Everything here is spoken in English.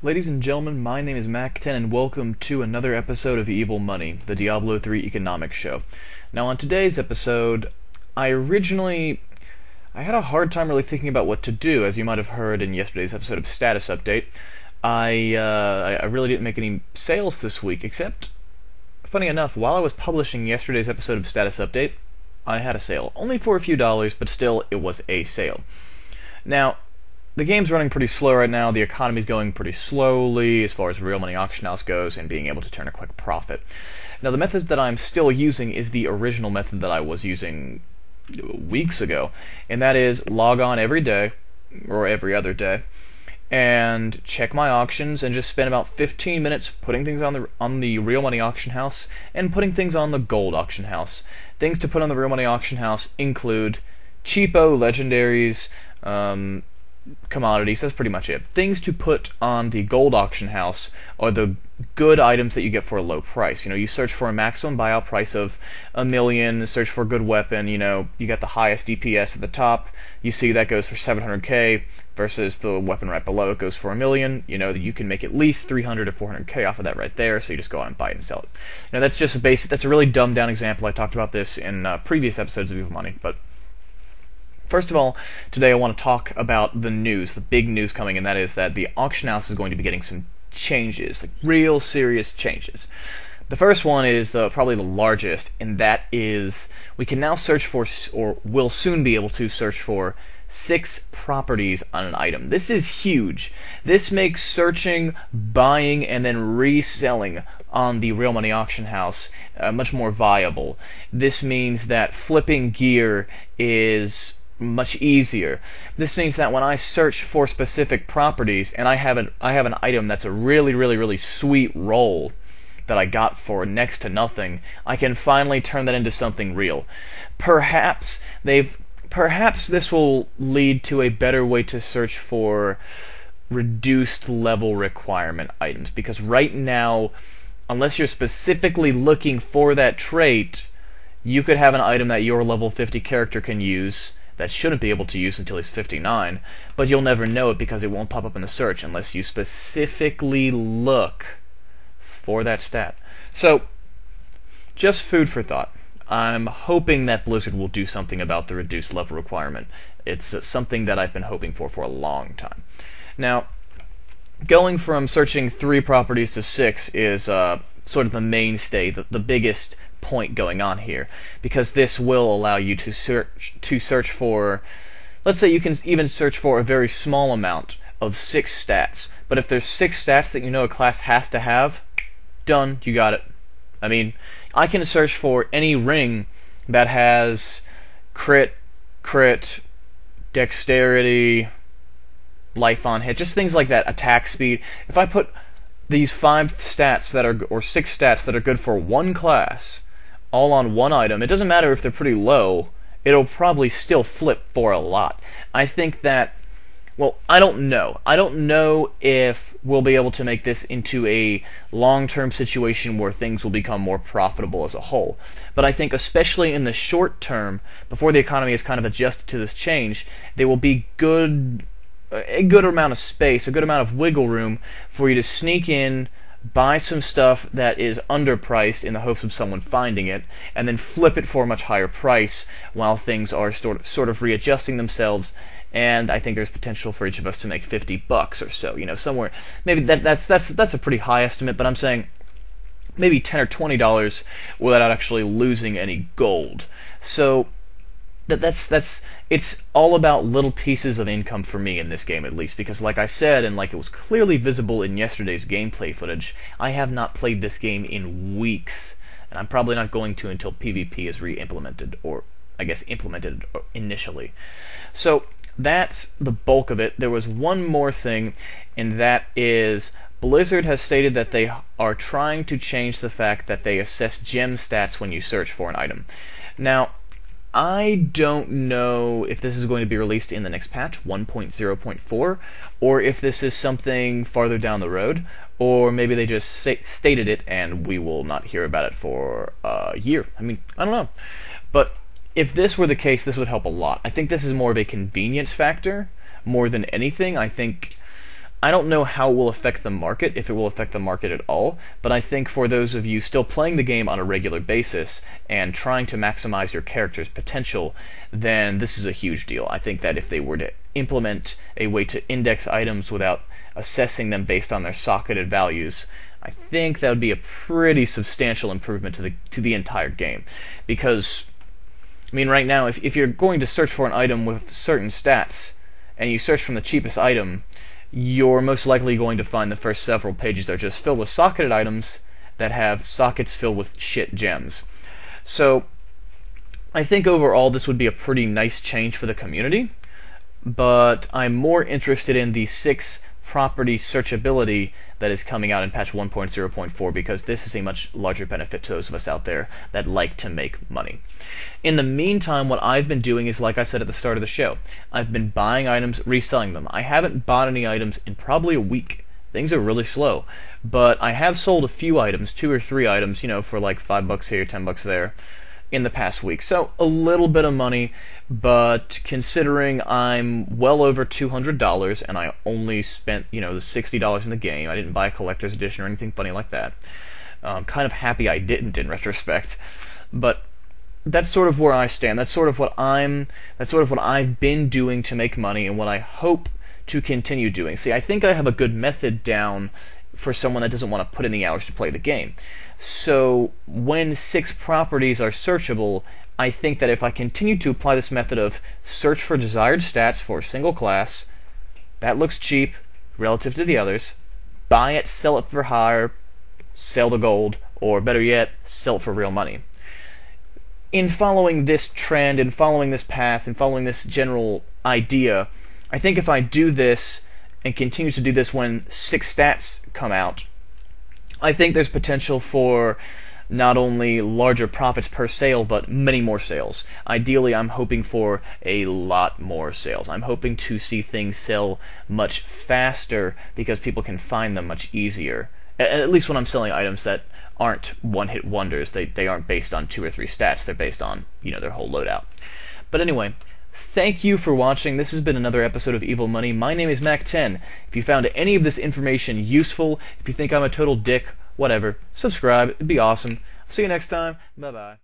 Ladies and gentlemen, my name is MackTen and welcome to another episode of Evil Money, the Diablo 3 economics show. Now on today's episode, I had a hard time really thinking about what to do, as you might have heard in yesterday's episode of Status Update. I really didn't make any sales this week, except, funny enough, while I was publishing yesterday's episode of Status Update, I had a sale. Only for a few dollars, but still, it was a sale. Now, the game's running pretty slow right now, the economy's going pretty slowly as far as real money auction house goes and being able to turn a quick profit. Now the method that I'm still using is the original method that I was using weeks ago, and that is log on every day, or every other day, and check my auctions and just spend about 15 minutes putting things on the real money auction house and putting things on the gold auction house. Things to put on the real money auction house include cheapo legendaries, commodities. That's pretty much it. Things to put on the gold auction house are the good items that you get for a low price. You search for a maximum buyout price of $1 million, search for a good weapon, you got the highest DPS at the top, you see that goes for 700k versus the weapon right below it goes for $1 million. That you can make at least 300 or 400k off of that right there, so you just go out and buy it and sell it. That's just that's a really dumbed down example. I talked about this in previous episodes of Evil Money, but first of all, today I want to talk about the news, the big news coming, and that is that the auction house is going to be getting some changes, like real serious changes. The first one is probably the largest, and that is we can now search for, or will soon be able to search for, 6 properties on an item. This is huge. This makes searching, buying, and then reselling on the real money auction house much more viable. This means that flipping gear is much easier. This means that when I search for specific properties and I have an item that's a really sweet roll that I got for next to nothing, I can finally turn that into something real. Perhaps this will lead to a better way to search for reduced level requirement items, because right now, unless you're specifically looking for that trait, you could have an item that your level 50 character can use that shouldn't be able to use until he's 59, but you'll never know it because it won't pop up in the search unless you specifically look for that stat. So, just food for thought. I'm hoping that Blizzard will do something about the reduced level requirement. It's something that I've been hoping for a long time. Now, going from searching 3 properties to 6 is sort of the mainstay, the biggest point going on here, because this will allow you to search for, let's say you can even search for a very small amount of 6 stats, but if there's 6 stats that a class has to have, done, you got it. I mean, I can search for any ring that has crit, dexterity, life on hit, just things like that, attack speed. If I put these 5 stats that are, or 6 stats that are good for one class, all on one item, it doesn't matter if they're pretty low, it'll probably still flip for a lot. I think that, well, I don't know. I don't know if we'll be able to make this into a long-term situation where things will become more profitable as a whole. But I think especially in the short term, before the economy is kind of adjusted to this change, there will be a good amount of space, a good amount of wiggle room for you to sneak in, buy some stuff that is underpriced in the hopes of someone finding it, and then flip it for a much higher price while things are sort of readjusting themselves. And I think there's potential for each of us to make $50 or so, somewhere. Maybe that's a pretty high estimate, but I'm saying maybe $10 or $20 without actually losing any gold. So it's all about little pieces of income for me in this game, at least, because like I said, and like it was clearly visible in yesterday's gameplay footage, I have not played this game in weeks, and I'm probably not going to until PvP is re-implemented, or I guess implemented initially. So that's the bulk of it. There was one more thing, and that is Blizzard has stated that they are trying to change the fact that they assess gem stats when you search for an item. Now, I don't know if this is going to be released in the next patch, 1.0.4, or if this is something farther down the road, or maybe they just stated it and we will not hear about it for a year. I mean, I don't know. But if this were the case, this would help a lot. I think this is more of a convenience factor more than anything. I think I don't know how it will affect the market, if it will affect the market at all, but I think for those of you still playing the game on a regular basis and trying to maximize your character's potential, then this is a huge deal. I think that if they were to implement a way to index items without assessing them based on their socketed values, I think that would be a pretty substantial improvement to the entire game. Because, I mean, right now, if you're going to search for an item with certain stats, and you search from the cheapest item, you're most likely going to find the first several pages are just filled with socketed items that have sockets filled with shit gems. So, I think overall this would be a pretty nice change for the community, but I'm more interested in the 6 property searchability that is coming out in patch 1.0.4 because this is a much larger benefit to those of us out there that like to make money. In the meantime, what I've been doing is, like I said at the start of the show, I've been buying items, reselling them. I haven't bought any items in probably a week. Things are really slow, but I have sold a few items, 2 or 3 items, for like $5 here, $10 there, in the past week. So a little bit of money, but considering I'm well over $200 and I only spent, the $60 in the game, I didn't buy a collector's edition or anything funny like that. I'm kind of happy I didn't in retrospect, but that's sort of where I stand. That's sort of what I've been doing to make money and what I hope to continue doing. See, I think I have a good method down for someone that doesn't want to put in the hours to play the game. So when 6 properties are searchable, I think that if I continue to apply this method of search for desired stats for a single class, that looks cheap relative to the others, buy it, sell it for higher, sell the gold, or better yet, sell it for real money. In following this trend, in following this path, in following this general idea, I think if I do this and continue to do this when 6 stats come out, I think there's potential for not only larger profits per sale, but many more sales. Ideally, I'm hoping for a lot more sales. I'm hoping to see things sell much faster because people can find them much easier. At least when I'm selling items that aren't one-hit wonders. They aren't based on 2 or 3 stats. They're based on, their whole loadout. But anyway, thank you for watching. This has been another episode of Evil Money. My name is MackTen. If you found any of this information useful, if you think I'm a total dick, whatever, subscribe. It'd be awesome. See you next time. Bye-bye.